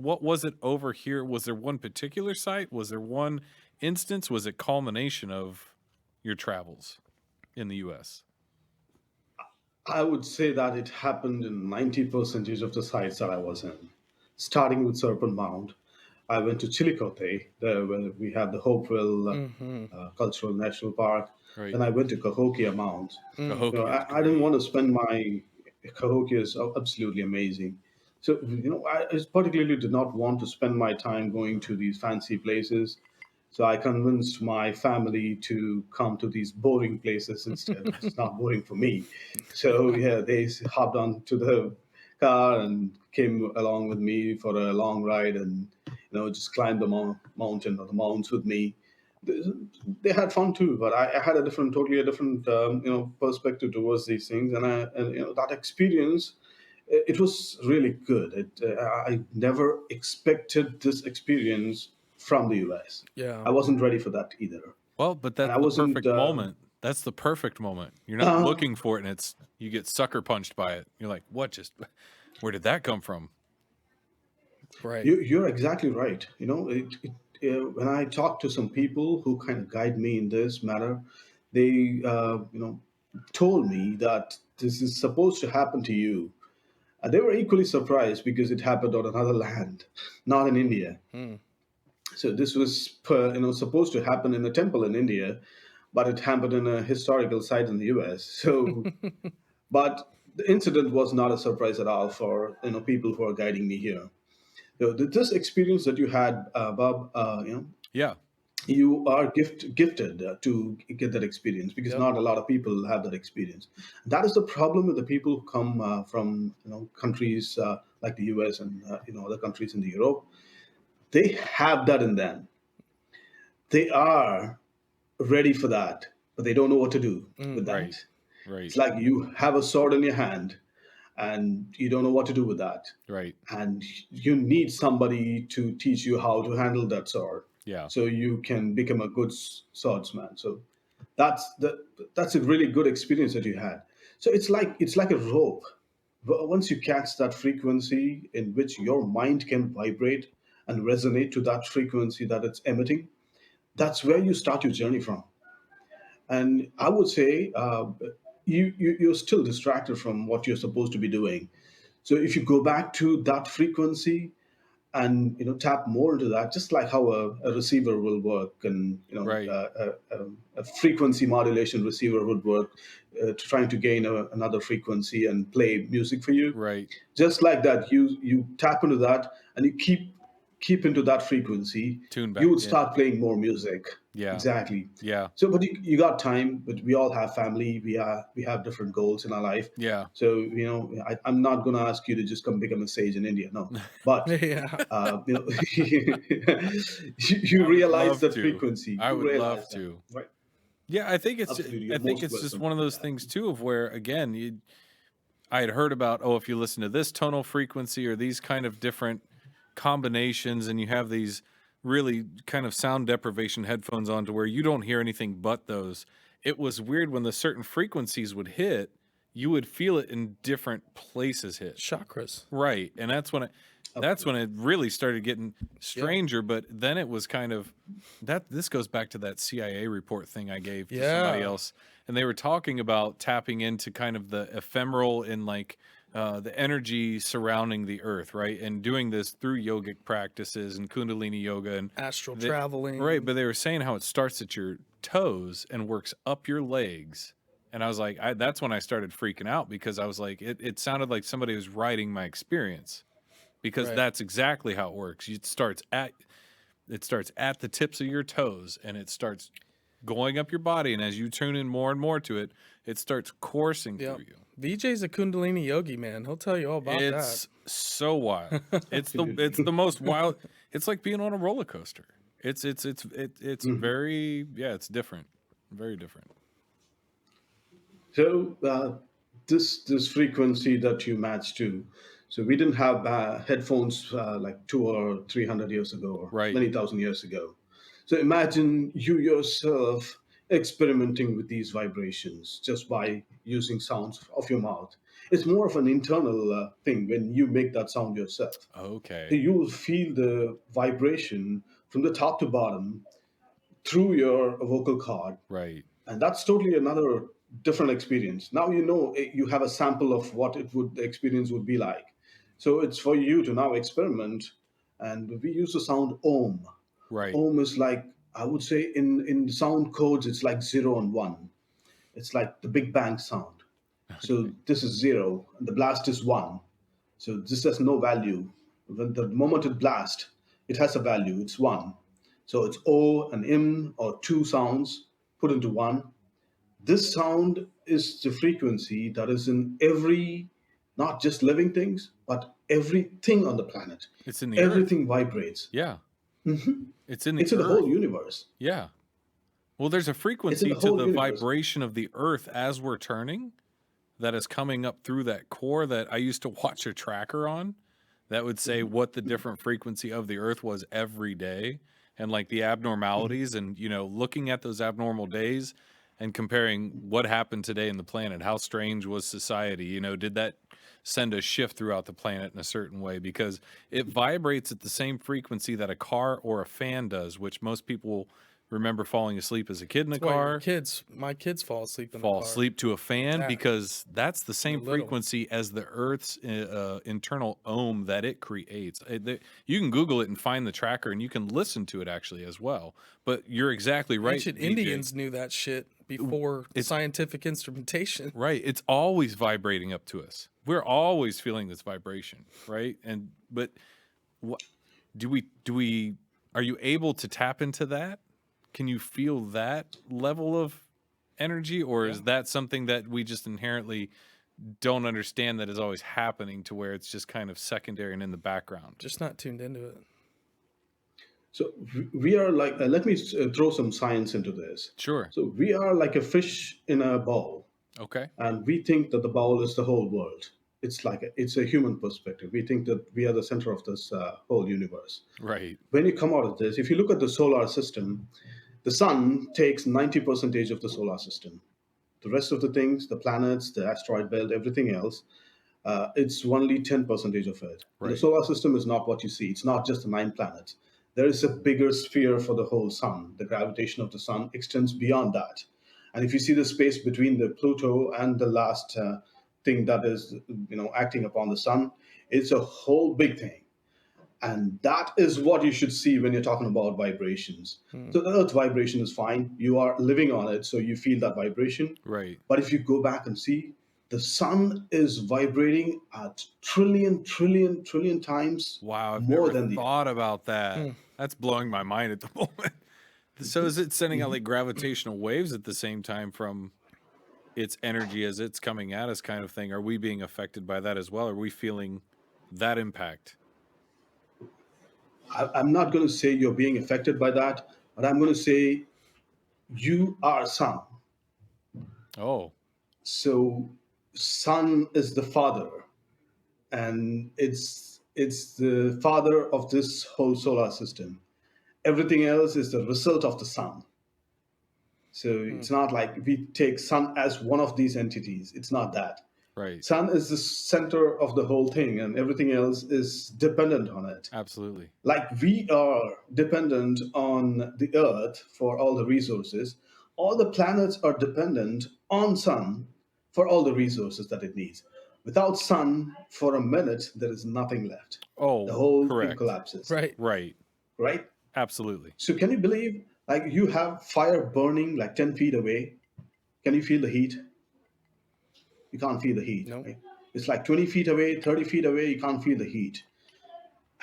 what was it over here? Was there one particular site? Was there one instance? Was it culmination of your travels in the U.S.? I would say that it happened in 90% of the sites that I was in. Starting with Serpent Mound, I went to Chillicothe, there where we had the Hopewell Mm-hmm. Cultural National Park. Right. Then I went to Cahokia Mound. Cahokia is I didn't great. want to spend my Cahokia is absolutely amazing. So I particularly did not want to spend my time going to these fancy places. So I convinced my family to come to these boring places instead, which is not boring for me. So yeah, they hopped on to the car and came along with me for a long ride, and just climbed the mountain or the mountains with me. They, they had fun too, but I had totally a different perspective towards these things, and that experience. It was really good. I never expected this experience from the US. Yeah. I wasn't ready for that either. Well, but And that's I the wasn't. perfect moment. That's the perfect moment. You're not looking for it, and you get sucker punched by it. You're like, what? Where did that come from? Right. You're exactly right. When I talk to some people who kind of guide me in this matter, they told me that this is supposed to happen to you. They were equally surprised because it happened on another land, not in India. So this was supposed to happen in a temple in India, but it happened in a historical site in the US. So, but the incident was not a surprise at all for people who are guiding me here. This experience that you had, Bob, Yeah. you are gifted to get that experience, because Yep. not a lot of people have that experience. That is the problem with the people who come from countries like the US and other countries in the Europe. They have that in them. They are ready for that, but they don't know what to do with that. Right. It's like you have a sword in your hand and you don't know what to do with that. Right. And you need somebody to teach you how to handle that sword. Yeah. So you can become a good swordsman. So that's a really good experience that you had. So it's like a rope. Once you catch that frequency in which your mind can vibrate and resonate to that frequency that it's emitting, that's where you start your journey from. And I would say you're still distracted from what you're supposed to be doing. So if you go back to that frequency and tap more into that, just like how a receiver will work, and Right. a frequency modulation receiver would work, trying to gain another frequency and play music for you. Right. Just like that, you tap into that and you keep into that frequency, Tune back you would in. start playing more music. Yeah. Exactly. Yeah. So, but you got time, but we all have family. We have different goals in our life. Yeah. So I'm not going to ask you to just come become a sage in India, no. But Yeah. you realize love that to. frequency. I You would realize love that, to. right? Yeah, I think it's Absolutely, I you're think most it's just welcome one of to those that. things too, of where again I had heard about, if you listen to this tonal frequency or these kind of different combinations, and you have these really kind of sound deprivation headphones on to where you don't hear anything but those. It was weird when the certain frequencies would hit, you would feel it in different places hit. Chakras. Right. And that's when it really started getting stranger. But then it was kind of this goes back to that CIA report thing I gave to somebody else. And they were talking about tapping into kind of the ephemeral and like the energy surrounding the earth, right? And doing this through yogic practices and Kundalini yoga and astral traveling. Right. But they were saying how it starts at your toes and works up your legs. And I was like, that's when I started freaking out, because I was like, it sounded like somebody was writing my experience, because that's exactly how it works. It starts at the tips of your toes, and it starts going up your body. And as you tune in more and more to it, it starts coursing through you. Vijay's a Kundalini yogi, man. He'll tell you all about that. It's so wild. It's the most wild. It's like being on a roller coaster. It's very, it's different. Very different. So this frequency that you match to. So we didn't have headphones like 200 or 300 years ago, or many thousand years ago. So imagine you yourself experimenting with these vibrations just by using sounds of your mouth. It's more of an internal thing when you make that sound yourself. So Okay. you will feel the vibration from the top to bottom through your vocal cord, Right. and that's totally another different experience. Now you know you have a sample of what the experience would be like. So it's for you to now experiment, and we use the sound Om. Right. Om is like, I would say, in sound codes, it's like 0 and 1. It's like the Big Bang sound. So Okay. this is 0, and the blast is 1. So this has no value. When the moment it blasts, it has a value. It's 1. So it's O and M, or two sounds put into one. This sound is the frequency that is in every, not just living things, but everything on the planet. It's in the earth. Everything vibrates. Yeah. It's in the It's in the earth. whole universe. Yeah. Well, there's a It's in frequency the to whole the universe. vibration of the earth as we're turning that is coming up through that core that I used to watch a tracker on that would say what the different frequency of the earth was every day and like the abnormalities and, you know, looking at those abnormal days and comparing what happened today in the planet. How strange was society? You know, did that send a shift throughout the planet in a certain way? Because it vibrates at the same frequency that a car or a fan does, which most people remember falling asleep as a kid in a That's why car, my kids fall asleep in the fall car. asleep to a fan, Yeah. because that's the same Little. frequency as the Earth's internal ohm that it creates. You can Google it and find the tracker, and you can listen to it actually as well. But you're exactly right. Ancient VJ. Indians knew that shit before scientific instrumentation. Right. It's always vibrating up to us. We're always feeling this vibration, right? But what are you able to tap into that? Can you feel that level of energy, or is that something that we just inherently don't understand that is always happening to where it's just kind of secondary and in the background? Just not tuned into it. So we are like, let me throw some science into this. Sure. So we are like a fish in a bowl, Okay. and we think that the bowl is the whole world. It's like it's a human perspective. We think that we are the center of this whole universe. Right. When you come out of this, if you look at the solar system, the sun takes 90% of the solar system. The rest of the things, the planets, the asteroid belt, everything else, it's only 10% of it. Right. The solar system is not what you see. It's not just the 9 planets. There is a bigger sphere for the whole sun. The gravitation of the sun extends beyond that. And if you see the space between the Pluto and the last thing that is, acting upon the sun, it's a whole big thing. And that is what you should see when you're talking about vibrations. So the earth vibration is fine. You are living on it, so you feel that vibration. Right. But if you go back and see, the sun is vibrating at trillion times Wow. I've more never than the thought about that. That's blowing my mind at the moment. So is it sending out like gravitational waves at the same time from its energy as it's coming at us, kind of thing? Are we being affected by that as well? Are we feeling that impact? I'm not going to say you're being affected by that, but I'm going to say you are sun. Oh. So sun is the father, and it's the father of this whole solar system. Everything else is the result of the sun. So it's not like we take sun as one of these entities. It's not that. Right. Sun is the center of the whole thing, and everything else is dependent on it. Absolutely. Like we are dependent on the earth for all the resources. All the planets are dependent on sun for all the resources that it needs. Without sun, for a minute, there is nothing left. Oh, The whole thing correct. collapses. Right. Right? Absolutely. So can you believe, like, you have fire burning like 10 feet away? Can you feel the heat? You can't feel the heat. Nope. Right? It's like 20 feet away, 30 feet away, you can't feel the heat.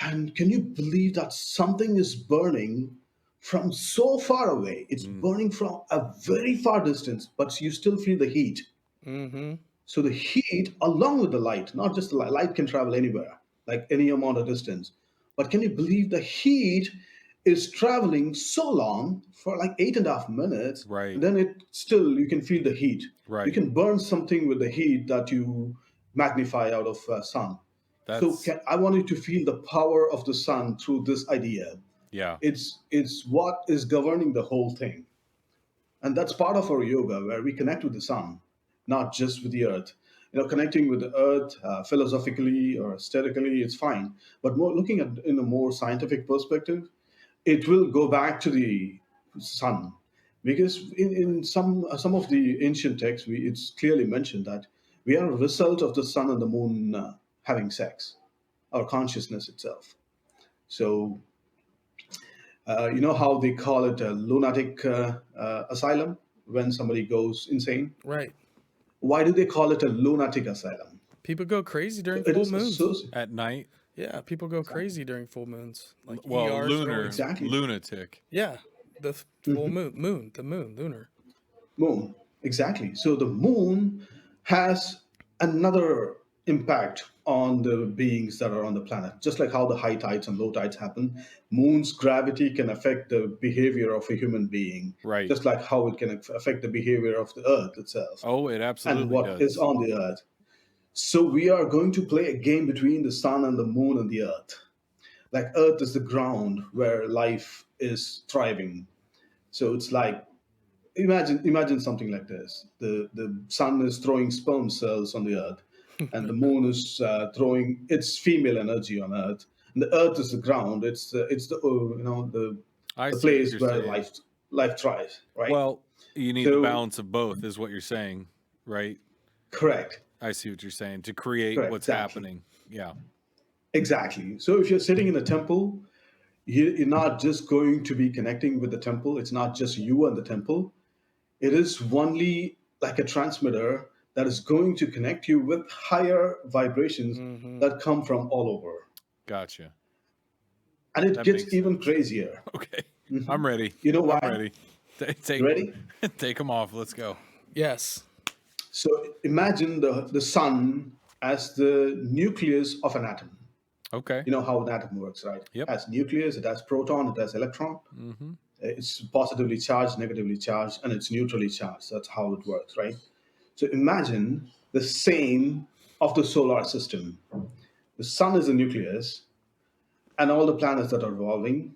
And can you believe that something is burning from so far away? It's burning from a very far distance, but you still feel the heat. Mm-hmm. So the heat, along with the light, not just the light can travel anywhere, like any amount of distance. But can you believe the heat is traveling so long for like 8.5 minutes? Right. And then you can feel the heat. Right. You can burn something with the heat that you magnify out of sun. I want you to feel the power of the sun through this idea. Yeah. It's what is governing the whole thing. And that's part of our yoga, where we connect with the sun, not just with the earth. connecting with the earth philosophically or aesthetically, it's fine. But more looking at in a more scientific perspective, it will go back to the sun, because in some of the ancient texts, it's clearly mentioned that we are a result of the sun and the moon having sex, our consciousness itself. So you know how they call it a lunatic asylum when somebody goes insane? Right. Why do they call it a lunatic asylum? People go crazy during It full is moons. At night. Yeah, people go crazy during full moons. Like Well, ERs lunar, Exactly. lunatic. Yeah, the full moon, the moon, lunar. Moon. Exactly. So the moon has another impact on the beings that are on the planet. Just like how the high tides and low tides happen, moon's gravity can affect the behavior of a human being, Right. just like how it can affect the behavior of the earth itself Oh, it and absolutely what is does. on the earth. So we are going to play a game between the sun and the moon and the earth. Like earth is the ground where life is thriving. So it's like, imagine something like this: the sun is throwing sperm cells on the earth, and the moon is throwing its female energy on earth, and the earth is the ground. It's the I the see what place you're where saying. life thrives, right? Well, you need the So balance of both, is what you're saying, right? correct, I see what you're saying. To create correct, what's exactly, happening. Yeah. exactly. So if you're sitting in a temple, you're not just going to be connecting with the temple. It's not just you and the temple. It is only like a transmitter that is going to connect you with higher vibrations Hmm. that come from all over. Gotcha. And it That gets makes even sense. crazier. Okay. Mhm. I'm ready. You know I'm why? ready. You ready? Take them off. Let's go. Yes. So imagine the sun as the nucleus of an atom. Okay. You know how an atom works, right? It Yep. has nucleus, it has proton, it has electron. Mm-hmm. It's positively charged, negatively charged, and it's neutrally charged. That's how it works, right? So imagine the same of the solar system. The sun is the nucleus, and all the planets that are revolving.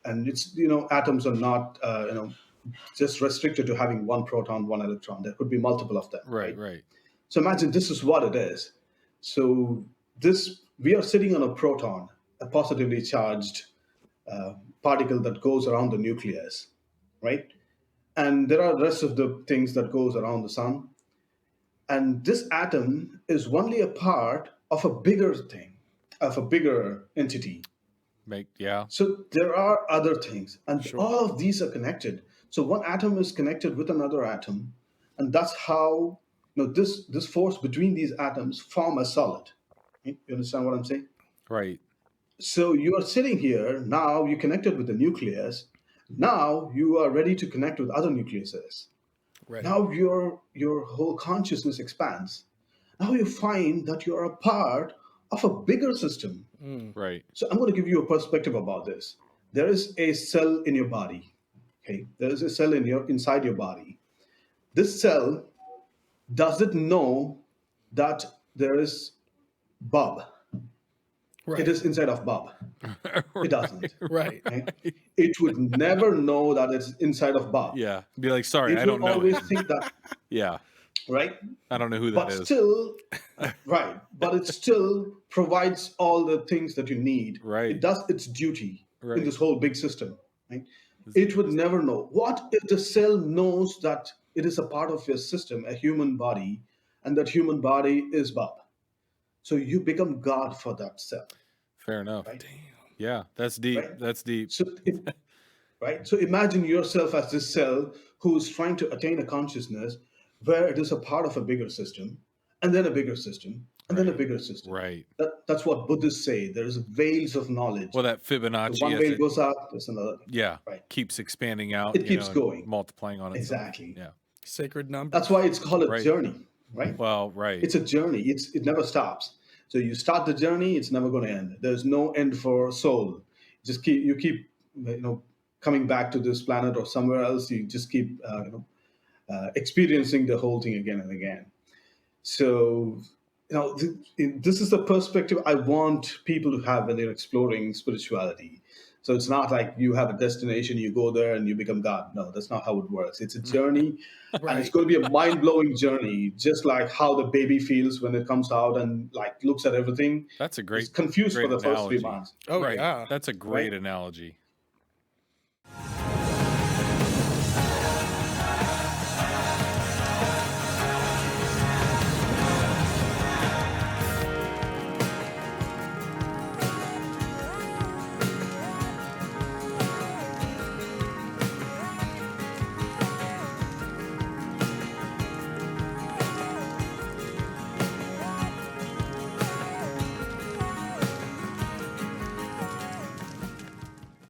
And it's atoms are not just restricted to having one proton, one electron. There could be multiple of them, Right, right? right. So imagine this is what it is. So this we are sitting on a proton, a positively charged particle that goes around the nucleus, right? And there are the rest of the things that goes around the sun. And this atom is only a part of a bigger thing, of a bigger entity. Yeah. So there are other things, and Sure. all of these are connected. So one atom is connected with another atom, and that's how this force between these atoms form a solid. You understand what I'm saying? Right. So you are sitting here now. You connected with the nucleus. Now you are ready to connect with other nucleuses. Right. Now your whole consciousness expands. Now you find that you are a part of a bigger system. Mm. Right. So I'm going to give you a perspective about this. There is a cell in your body. Okay, there is a cell inside your body. This cell doesn't know that there is Bub. Right. It is inside of Bub. It doesn't. Right. Right? It would never know that it's inside of Bub. Yeah. Be like, sorry, It I will don't know always him. think that, Yeah. right? I don't know who that But is. still, right? But it still provides all the things that you need. Right. It does its duty in Right. this whole big system. Right? It would never know. What if the cell knows that it is a part of your system, a human body, and that human body is Bob? So you become God for that cell, Fair enough. right? Yeah. That's deep. Right? That's deep. So, right? So imagine yourself as this cell who is trying to attain a consciousness where it is a part of a bigger system, and then a bigger system, and then a Right. bigger system. Right. That's what Buddhists say. There's veils of knowledge. Well, that So Fibonacci, one as veil it, goes up, there's another. yeah, Right. keeps expanding out, It keeps and going. multiplying on itself. Exactly. Yeah. Sacred numbers. That's why it's called a Right. journey, right? Well, right. It's a journey. It never stops. So you start the journey, it's never going to end. There's no end for soul. Just keep coming back to this planet or somewhere else. You just keep experiencing the whole thing again and again. So this is the perspective I want people to have when they're exploring spirituality. So it's not like you have a destination, you go there and you become God. No, that's not how it works. It's a journey, and it's going to be a mind-blowing journey, just like how the baby feels when it comes out and like looks at everything. That's a great, It's confused great for the first analogy. 3 months. Oh Right. yeah. That's a great analogy.